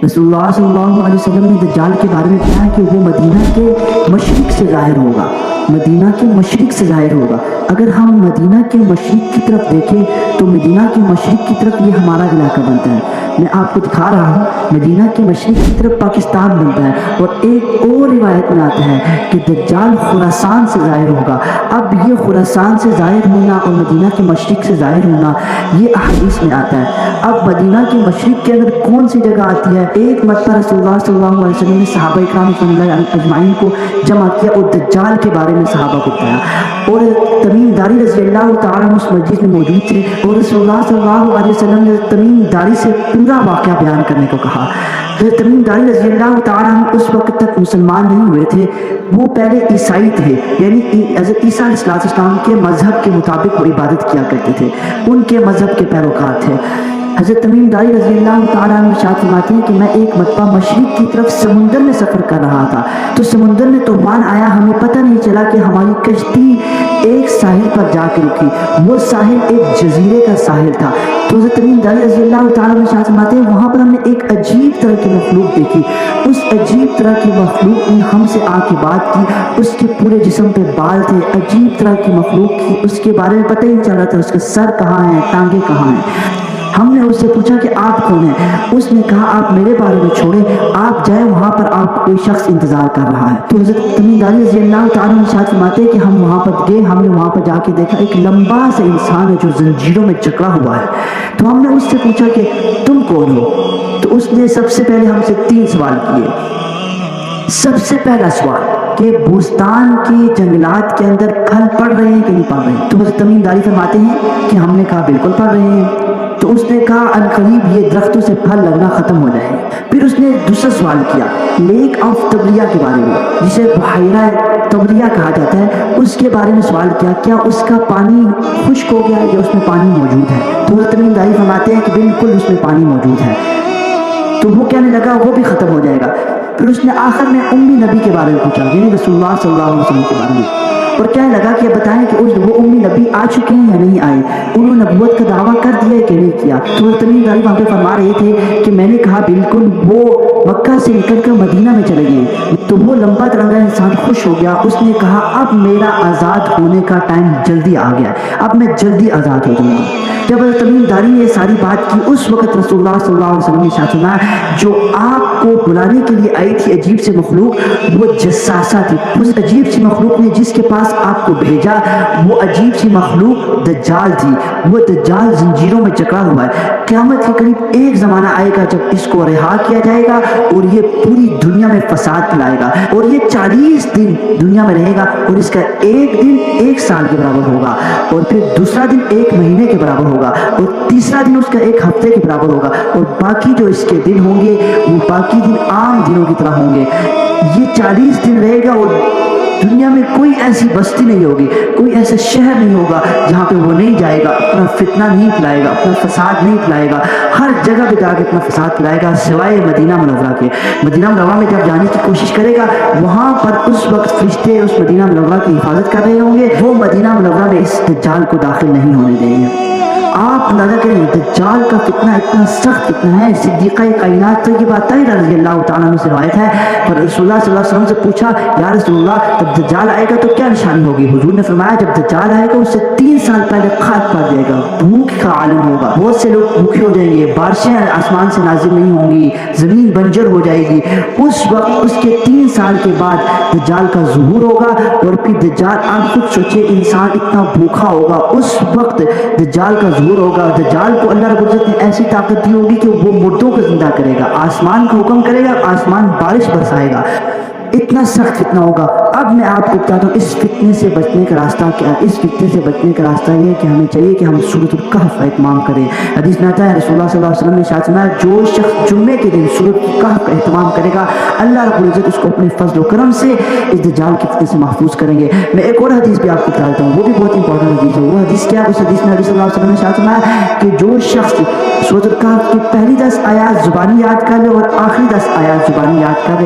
رسول اللہ صلی اللہ علیہ وسلم نے دجال کے بارے میں کہا کہ وہ مدینہ کے مشرق سے ظاہر ہوگا، مدینہ کے مشرق سے ظاہر ہوگا۔ اگر ہم مدینہ کے مشرق کی طرف دیکھیں تو مدینہ کے مشرق کی طرف یہ ہمارا علاقہ بنتا ہے، میں آپ کو دکھا رہا ہوں، مدینہ کے مشرق کی طرف پاکستان بنتا ہے۔ اور ایک اور روایت میں آتا ہے کہ دجال خراسان سے ظاہر ہوگا۔ اب یہ خراسان سے ظاہر ہونا اور مدینہ کے مشرق سے ظاہر ہونا یہ احادیث میں آتا ہے۔ اب مدینہ کے مشرق کے اندر کون سی جگہ آتی ہے؟ ایک مرتبہ رسول اللہ صلی اللہ علیہ وسلم نے صحابہ اکرام صلی اللہ علیہ اجمعین کو جمع کیا اور دجال کے بارے میں صحابہ کو بتایا، اور تمیم داری رضی اللہ تعالیٰ عنہ اس مسجد میں موجود تھے، اور رسول اللہ صلی اللہ علیہ وسلم نے تمیم داری سے پورا واقعہ بیان کرنے کو کہا۔ تمیم داری رضی اللہ تعالیٰ عنہ اس وقت تک مسلمان نہیں ہوئے تھے، وہ پہلے عیسائی تھے، یعنی حضرت عیسیٰ علیہ السلام کے مذہب کے مطابق وہ عبادت کیا کرتے تھے، ان کے مذہب کے پیروکار تھے۔ حضرت تمیم داری رضی اللہ تعالیٰ عنہ ارشاد فرماتے ہیں کہ میں ایک مرتبہ مشرق کی طرف سمندر میں سفر کر رہا تھا، تو سمندر میں طوفان آیا، ہمیں پتہ نہیں چلا کہ ہماری کشتی ایک ساحل پر جا کے رکی، وہ ساحل ایک جزیرے کا ساحل تھا۔ تو حضرت تمیم داری رضی اللہ تعالیٰ عنہ ارشاد فرماتے ہیں وہاں پر ہم نے ایک عجیب طرح کی مخلوق دیکھی، اس عجیب طرح کی مخلوق نے ہم سے آ کے بات کی، اس کے پورے جسم پہ بال تھے، عجیب طرح کی مخلوق کی، اس کے بارے میں پتہ ہی نہیں چل رہا تھا اس کا سر کہاں ہے، ٹانگیں کہاں ہیں۔ ہم نے اس سے پوچھا کہ آپ کون ہیں؟ اس نے کہا آپ میرے بارے میں چھوڑیں، آپ جائیں، وہاں پر آپ کوئی شخص انتظار کر رہا ہے۔ تو حضرت تمیم داری رضی اللہ تعالیٰ عنہ ارشاد فرماتے ہیں کہ ہم وہاں پر گئے، ہم نے وہاں پر جا کے دیکھا ایک لمبا سا انسان ہے جو زنجیروں میں جکڑا ہوا ہے۔ تو ہم نے اس سے پوچھا کہ تم کون ہو؟ تو اس نے سب سے پہلے ہم سے 3 سوال کیے۔ سب سے پہلا سوال کہ بوستان کے جنگلات کے اندر پھل پڑ رہے ہیں کہ نہیں پڑ رہے ہیں؟ تو حضرت تمیم داری فرماتے ہیں کہ ہم نے کہا بالکل پڑ رہے ہیں۔ تو اس نے کہا عنقریب یہ درختوں سے پھل لگنا ختم ہو جائے گا۔ پھر اس نے دوسرا سوال کیا لیک آف تبریہ کے بارے میں، جسے بحیرہ تبریہ کہا جاتا ہے، اس کے بارے میں سوال کیا، کیا اس کا پانی خشک ہو گیا یا اس میں پانی موجود ہے؟ تو حضرت تمیم داری فرماتے ہیں کہ بالکل اس میں پانی موجود ہے۔ تو وہ کہنے لگا وہ بھی ختم ہو جائے گا۔ پھر اس نے آخر میں امی نبی کے بارے میں پوچھا، یعنی رسول اللہ صلی اللہ علیہ وسلم کے بارے میں، اور کہنے لگا کہ بتائیں کہ وہ امی نبی آ چکے ہیں یا نہیں آئے، انہوں نے نبوت کا دعویٰ کر دیا کہ نہیں کیا؟ تو تمیم داری وہاں پہ فرما رہے تھے کہ میں نے کہا بالکل، وہ مکہ سے نکل کر مدینہ میں چلے گئے۔ تو وہ لمبا ترنگا انسان خوش ہو گیا، اس نے کہا اب میرا آزاد ہونے کا ٹائم جلدی آ گیا، اب میں جلدی آزاد ہو جاؤں گا۔ جب تمیم داری نے یہ ساری بات کی، اس وقت رسول اللہ صلی اللہ علیہ وسلم نے ارشاد فرمایا جو آپ کو بلانے کے لیے آئی تھی عجیب سی مخلوق، وہ جساسہ تھی۔ اس عجیب سی مخلوق نے جس کے پاس آپ کو بھیجا، وہ عجیب سی مخلوق دجال تھی۔ وہ دجال زنجیروں میں جکڑا ہوا ہے۔ قیامت کے قریب ایک زمانہ آئے گا جب اس کو رہا کیا جائے گا اور یہ پوری دنیا میں فساد پھیلائے گا، اور یہ 40 دن دنیا میں رہے گا، اور اس کا ایک دن 1 سال کے برابر ہوگا، اور پھر دوسرا دن 1 مہینے کے برابر ہوگا، اور تیسرا دن اس کا 1 ہفتے کے برابر ہوگا، اور باقی جو اس کے دن ہوں گے وہ باقی دن عام دنوں کی طرح ہوں گے۔ یہ 40 دن رہے گا، اور دنیا میں کوئی ایسی بستی نہیں ہوگی، کوئی ایسا شہر نہیں ہوگا جہاں پہ وہ نہیں جائے گا، اپنا فتنہ نہیں پھیلائے گا، اپنا فساد نہیں پھیلائے گا، ہر جگہ پہ جا کے اپنا فساد پھیلائے گا سوائے مدینہ منورہ کے۔ مدینہ منورہ میں جب جانے کی کوشش کرے گا، وہاں پر اس وقت فرشتے اس مدینہ منورہ کی حفاظت کر رہے ہوں گے، وہ مدینہ منورہ میں اس دجال کو داخل نہیں ہونے دیں گے۔ آپ اندازہ کریں دجال کا فتنہ اتنا سخت فتنہ ہے۔ صدیقہ کائنات طیبہ طاہرہ رضی اللہ تعالیٰ عنہ سے روایت ہے، اور رسول اللہ صلی اللہ علیہ وسلم سے پوچھا یا رسول اللہ جب دجال آئے گا تو کیا نشانی ہوگی؟ حضور نے فرمایا جب دجال آئے گا اس سے 3 سال پہلے خاک پڑ جائے گا، بھوک کا عالم ہوگا، بہت سے لوگ بھوکے ہو جائیں گے، بارشیں آسمان سے نازل نہیں ہوں گی، زمین بنجر ہو جائے گی۔ اس وقت اس کے 3 سال کے بعد دجال کا ظہور ہوگا، اور پھر دجال، آپ خود سوچے انسان اتنا بھوکا ہوگا، اس وقت دجال کا ظہور ہوگا۔ دجال کو اللہ رب العزت نے ایسی طاقت دی ہوگی کہ وہ مردوں کو زندہ کرے گا، آسمان کا حکم کرے گا، آسمان بارش برسائے گا، اتنا سخت فتنہ ہوگا۔ اب میں آپ کو بتاتا ہوں اس فتنے سے بچنے کا راستہ کیا ہے۔ اس فتنے سے بچنے کا راستہ یہ ہے کہ ہمیں چاہیے کہ ہم سورۃ الکہف کا اہتمام کریں۔ حدیث میں آتا ہے رسول اللہ صلی اللہ علیہ وسلم نے ارشاد فرمایا جو شخص جمعے کے دن سورۃ الکہف کا اہتمام کرے گا، اللہ رب العزت اس کو اپنے فضل و کرم سے اس دجال کے فتنے سے محفوظ کریں گے۔ میں ایک اور حدیث بھی آپ کو بتاتا ہوں، وہ بھی بہت امپورٹنٹ حدیث ہے۔ وہ حدیث کیا ہے؟ اس حدیث میں نبی صلی اللہ علیہ وسلم نے ارشاد فرمایا کہ جو شخص سورۃ الکہف کی پہلی 10 آیات زبانی یاد کر لے اور آخری 10 آیات زبانی یاد کر لے،